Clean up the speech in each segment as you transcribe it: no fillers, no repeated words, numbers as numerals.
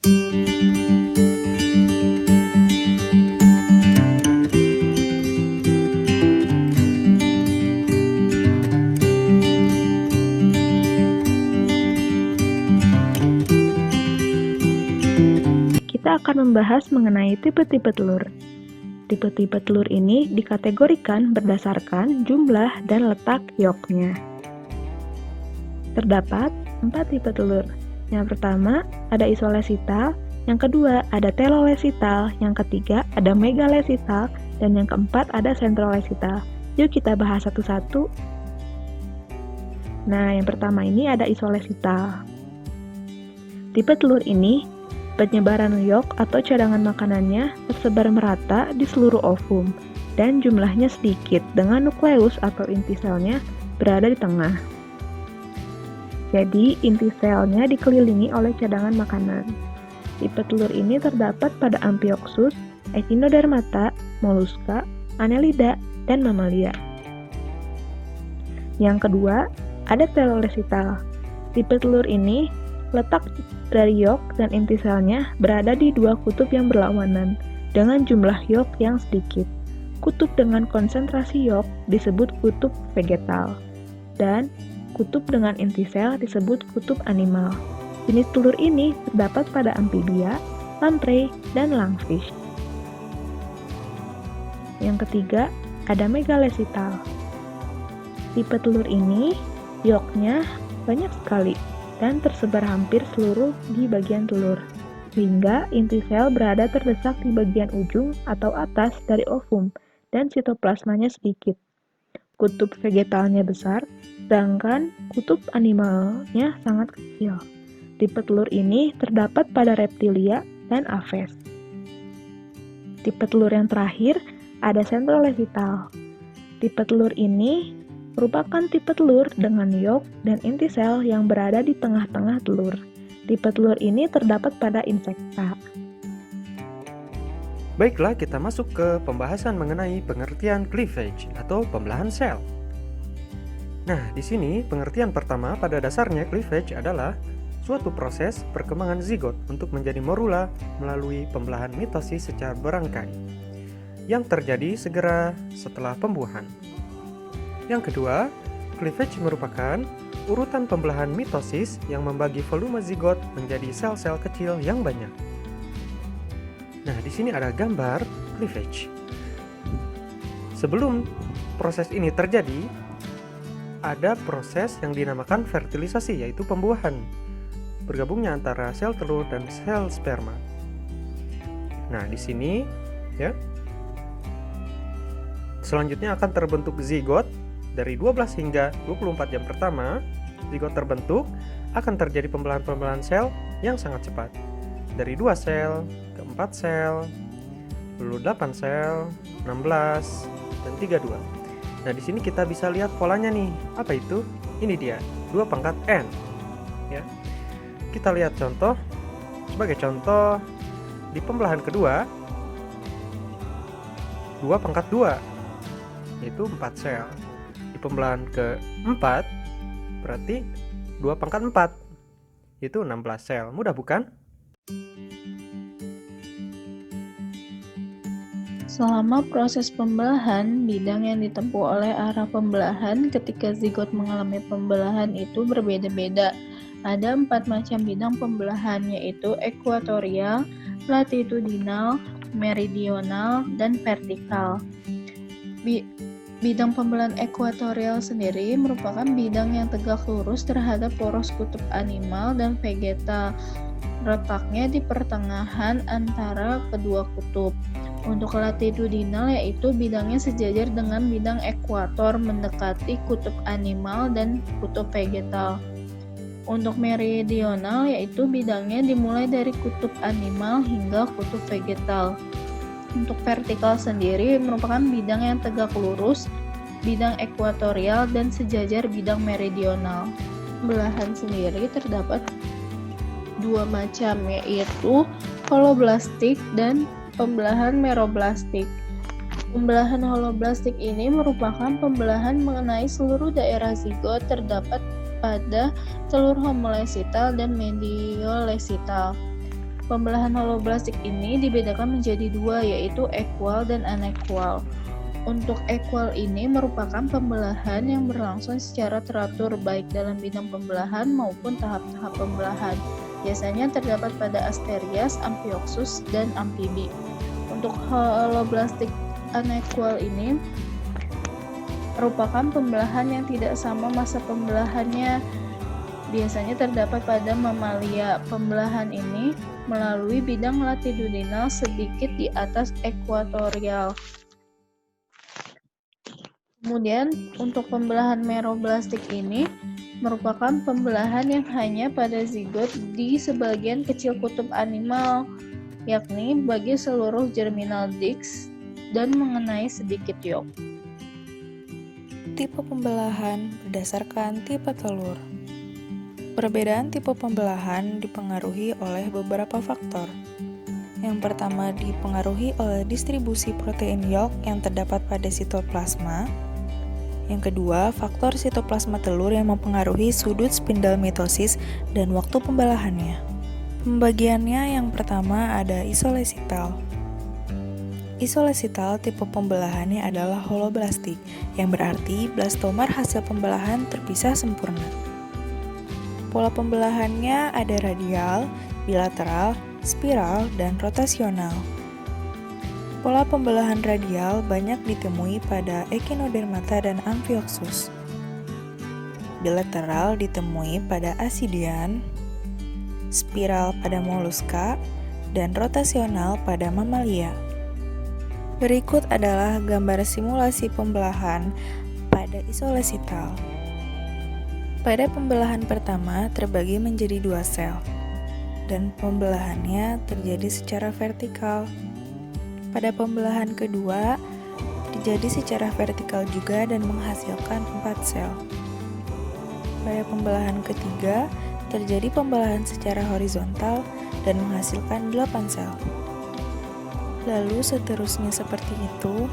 Kita akan membahas mengenai tipe-tipe telur. Tipe-tipe telur ini dikategorikan berdasarkan jumlah dan letak yolknya. Terdapat 4 tipe telur. Yang pertama ada isolesital, yang kedua ada telolesital, yang ketiga ada megalesital, dan yang keempat ada sentrolesital. Yuk kita bahas satu-satu. Nah, yang pertama ini ada isolesital. Tipe telur ini penyebaran yolk atau cadangan makanannya tersebar merata di seluruh ovum dan jumlahnya sedikit dengan nukleus atau inti selnya berada di tengah. Jadi, inti selnya dikelilingi oleh cadangan makanan. Tipe telur ini terdapat pada Amphioxus, Echinodermata, Mollusca, Annelida, dan Mamalia. Yang kedua, ada telolesital. Tipe telur ini letak dari yolk dan inti selnya berada di dua kutub yang berlawanan dengan jumlah yolk yang sedikit. Kutub dengan konsentrasi yolk disebut kutub vegetal dan kutub dengan inti sel disebut kutub animal. Jenis telur ini terdapat pada amfibia, lamprey, dan lungfish. Yang ketiga, ada megalesital. Tipe telur ini yolknya banyak sekali dan tersebar hampir seluruh di bagian telur, sehingga inti sel berada terdesak di bagian ujung atau atas dari ovum dan sitoplasmanya sedikit. Kutub vegetalnya besar, sedangkan kutub animalnya sangat kecil. Tipe telur ini terdapat pada reptilia dan aves. Tipe telur yang terakhir ada sentrolesital. Tipe telur ini merupakan tipe telur dengan yolk dan inti sel yang berada di tengah-tengah telur. Tipe telur ini terdapat pada insekta. Baiklah, kita masuk ke pembahasan mengenai pengertian cleavage atau pembelahan sel. Nah, di sini pengertian pertama pada dasarnya cleavage adalah suatu proses perkembangan zigot untuk menjadi morula melalui pembelahan mitosis secara berangkai yang terjadi segera setelah pembuahan. Yang kedua, cleavage merupakan urutan pembelahan mitosis yang membagi volume zigot menjadi sel-sel kecil yang banyak. Nah, di sini ada gambar cleavage. Sebelum proses ini terjadi, ada proses yang dinamakan fertilisasi, yaitu pembuahan, bergabungnya antara sel telur dan sel sperma. Nah, di sini ya. Selanjutnya akan terbentuk zigot. Dari 12 hingga 24 jam pertama, zigot terbentuk, akan terjadi pembelahan-pembelahan sel yang sangat cepat. Dari 2 sel ke 4 sel, lalu 8 sel, 16, dan 32. Nah, di sini kita bisa lihat polanya nih. Apa itu? Ini dia, 2 pangkat N. Ya. Kita lihat contoh. Sebagai contoh, di pembelahan kedua, 2 pangkat 2, yaitu 4 sel. Pembelahan ke-4 berarti 2 pangkat 4, yaitu 16 sel. Mudah bukan? Selama proses pembelahan, bidang yang ditempuh oleh arah pembelahan ketika zigot mengalami pembelahan itu berbeda-beda. Ada 4 macam bidang pembelahan, yaitu ekuatorial, latitudinal, meridional, dan vertikal. Bidang pembelahan ekuatorial sendiri merupakan bidang yang tegak lurus terhadap poros kutub animal dan vegetal. Letaknya di pertengahan antara kedua kutub. Untuk latitudinal yaitu bidangnya sejajar dengan bidang ekuator mendekati kutub animal dan kutub vegetal. Untuk meridional yaitu bidangnya dimulai dari kutub animal hingga kutub vegetal. Untuk vertikal sendiri merupakan bidang yang tegak lurus, bidang ekuatorial, dan sejajar bidang meridional. Belahan sendiri terdapat 2 macam, yaitu holoblastik dan pembelahan meroblastik. Pembelahan holoblastik ini merupakan pembelahan mengenai seluruh daerah zigot terdapat pada telur homolesital dan mediolesital. Pembelahan holoblastik ini dibedakan menjadi dua, yaitu equal dan unequal. Untuk equal ini merupakan pembelahan yang berlangsung secara teratur baik dalam bidang pembelahan maupun tahap-tahap pembelahan. Biasanya terdapat pada Asterias, Amphioxus, dan amfibi. Untuk holoblastik unequal ini merupakan pembelahan yang tidak sama masa pembelahannya. Biasanya terdapat pada mamalia. Pembelahan ini melalui bidang latitudinal sedikit di atas ekuatorial. Kemudian untuk pembelahan meroblastik ini merupakan pembelahan yang hanya pada zigot di sebagian kecil kutub animal, yakni bagi seluruh germinal disks dan mengenai sedikit yolk. Tipe pembelahan berdasarkan tipe telur. Perbedaan tipe pembelahan dipengaruhi oleh beberapa faktor. Yang pertama dipengaruhi oleh distribusi protein yolk yang terdapat pada sitoplasma. Yang kedua, faktor sitoplasma telur yang mempengaruhi sudut spindel mitosis dan waktu pembelahannya. Pembagiannya yang pertama ada isolesital. Isolesital tipe pembelahannya adalah holoblastik, yang berarti blastomer hasil pembelahan terpisah sempurna. Pola pembelahannya ada radial, bilateral, spiral, dan rotasional. Pola pembelahan radial banyak ditemui pada Echinodermata dan Amphioxus. Bilateral ditemui pada Ascidian, spiral pada Mollusca, dan rotasional pada Mamalia. Berikut adalah gambar simulasi pembelahan pada isolesital. Pada pembelahan pertama terbagi menjadi 2 sel, dan pembelahannya terjadi secara vertikal. Pada pembelahan kedua, terjadi secara vertikal juga dan menghasilkan 4 sel. Pada pembelahan ketiga, terjadi pembelahan secara horizontal dan menghasilkan 8 sel. Lalu seterusnya seperti itu,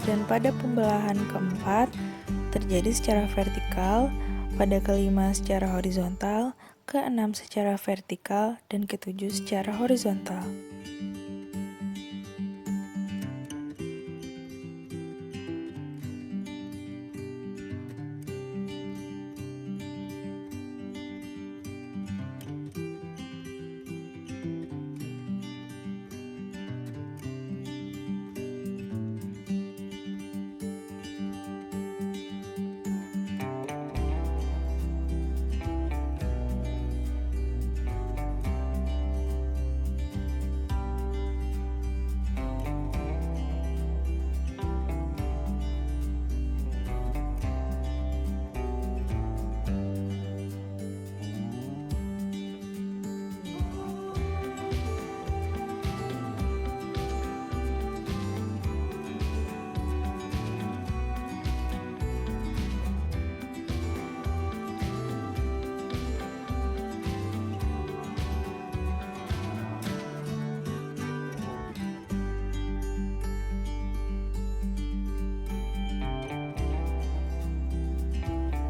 dan pada pembelahan keempat, terjadi secara vertikal, pada kelima secara horizontal, keenam secara vertikal, dan ketujuh secara horizontal.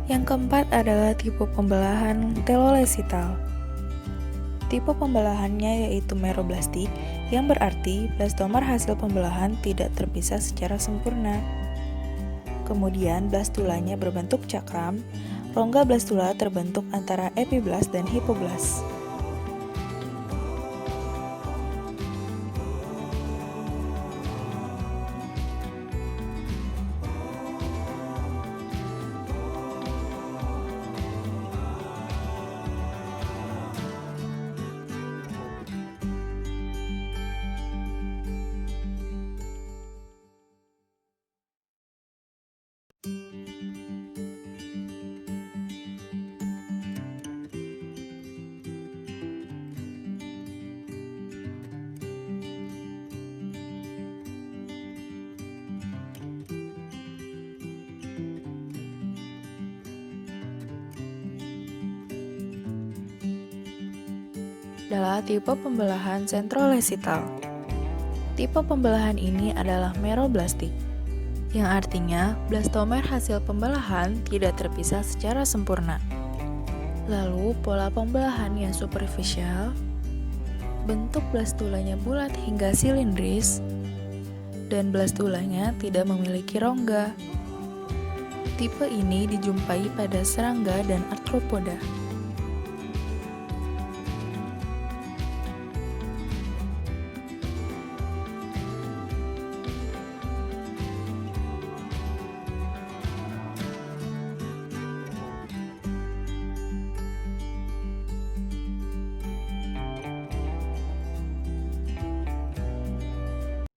Yang keempat adalah tipe pembelahan telolesital. Tipe pembelahannya yaitu meroblastik, yang berarti blastomer hasil pembelahan tidak terpisah secara sempurna. Kemudian blastulanya berbentuk cakram, rongga blastula terbentuk antara epiblast dan hipoblast. Adalah tipe pembelahan sentrolesital. Tipe pembelahan ini adalah meroblastik, yang artinya blastomer hasil pembelahan tidak terpisah secara sempurna. Lalu pola pembelahan yang superficial, bentuk blastulanya bulat hingga silindris, dan blastulanya tidak memiliki rongga. Tipe ini dijumpai pada serangga dan arthropoda.